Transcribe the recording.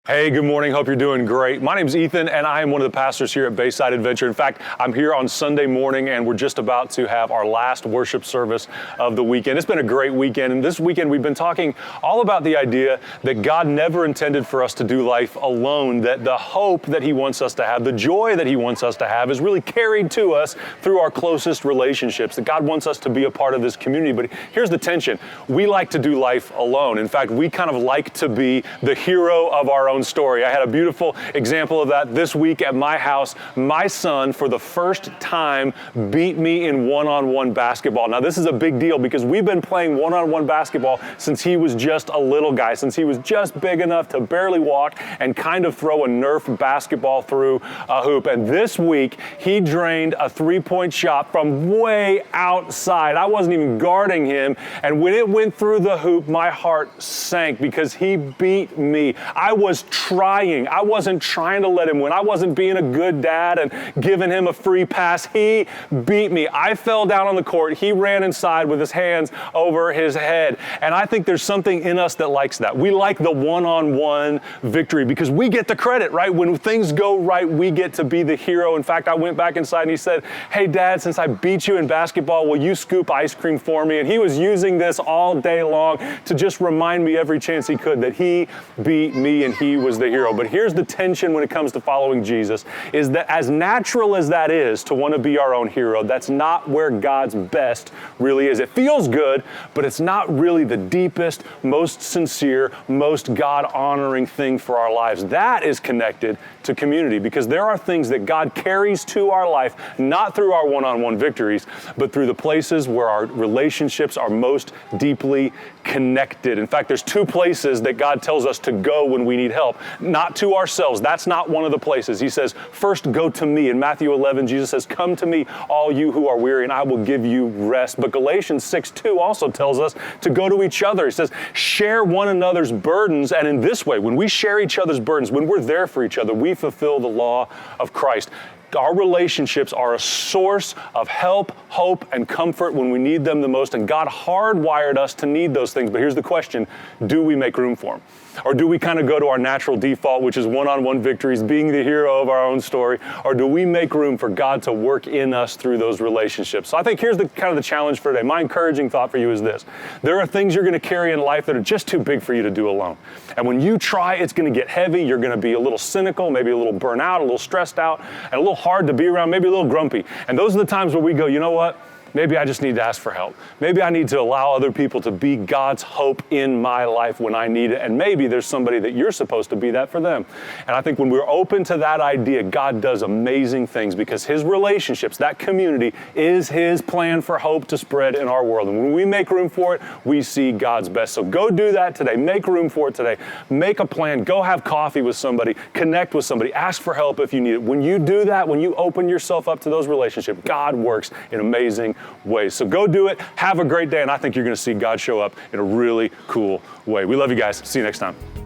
Hey, good morning. Hope you're doing great. My name's Ethan, and I am one of the pastors here at Bayside Adventure. In fact, I'm here on Sunday morning, and we're just about to have our last worship service of the weekend. It's been a great weekend, and this weekend we've been talking all about the idea that God never intended for us to do life alone, that the hope that He wants us to have, the joy that He wants us to have is really carried to us through our closest relationships, that God wants us to be a part of this community. But here's the tension. We like to do life alone. In fact, we kind of like to be the hero of our own story. I had a beautiful example of that this week at my house. My son, for the first time, beat me in one-on-one basketball. Now, this is a big deal because we've been playing one-on-one basketball since he was just a little guy, since he was just big enough to barely walk and kind of throw a Nerf basketball through a hoop. And this week, he drained a three-point shot from way outside. I wasn't even guarding him. And when it went through the hoop, my heart sank because he beat me. I was trying. I wasn't trying to let him win. I wasn't being a good dad and giving him a free pass. He beat me. I fell down on the court. He ran inside with his hands over his head. And I think there's something in us that likes that. We like the one-on-one victory because we get the credit, right? When things go right, we get to be the hero. In fact, I went back inside and he said, "Hey, Dad, since I beat you in basketball, will you scoop ice cream for me?" And he was using this all day long to just remind me every chance he could that he beat me and he was the hero. But here's the tension when it comes to following Jesus, is that as natural as that is to want to be our own hero, that's not where God's best really is. It feels good, but it's not really the deepest, most sincere, most God-honoring thing for our lives. That is connected to community because there are things that God carries to our life, not through our one-on-one victories, but through the places where our relationships are most deeply connected. In fact, there's two places that God tells us to go when we need help. Not to ourselves. That's not one of the places. He says, first go to me. In Matthew 11, Jesus says, "Come to me, all you who are weary, and I will give you rest." But Galatians 6:2 also tells us to go to each other. He says, share one another's burdens. And in this way, when we share each other's burdens, when we're there for each other, we fulfill the law of Christ. Our relationships are a source of help, hope, and comfort when we need them the most. And God hardwired us to need those things. But here's the question, do we make room for them? Or do we kind of go to our natural default, which is one-on-one victories, being the hero of our own story? Or do we make room for God to work in us through those relationships? So I think here's the kind of the challenge for today. My encouraging thought for you is this. There are things you're going to carry in life that are just too big for you to do alone. And when you try, it's going to get heavy. You're going to be a little cynical, maybe a little burnt out, a little stressed out, and a little hard to be around, maybe a little grumpy. And those are the times where we go, you know what? Maybe I just need to ask for help. Maybe I need to allow other people to be God's hope in my life when I need it. And maybe there's somebody that you're supposed to be that for them. And I think when we're open to that idea, God does amazing things because His relationships, that community, is His plan for hope to spread in our world. And when we make room for it, we see God's best. So go do that today. Make room for it today. Make a plan. Go have coffee with somebody. Connect with somebody. Ask for help if you need it. When you do that, when you open yourself up to those relationships, God works in amazing ways. So go do it. Have a great day. And I think you're going to see God show up in a really cool way. We love you guys. See you next time.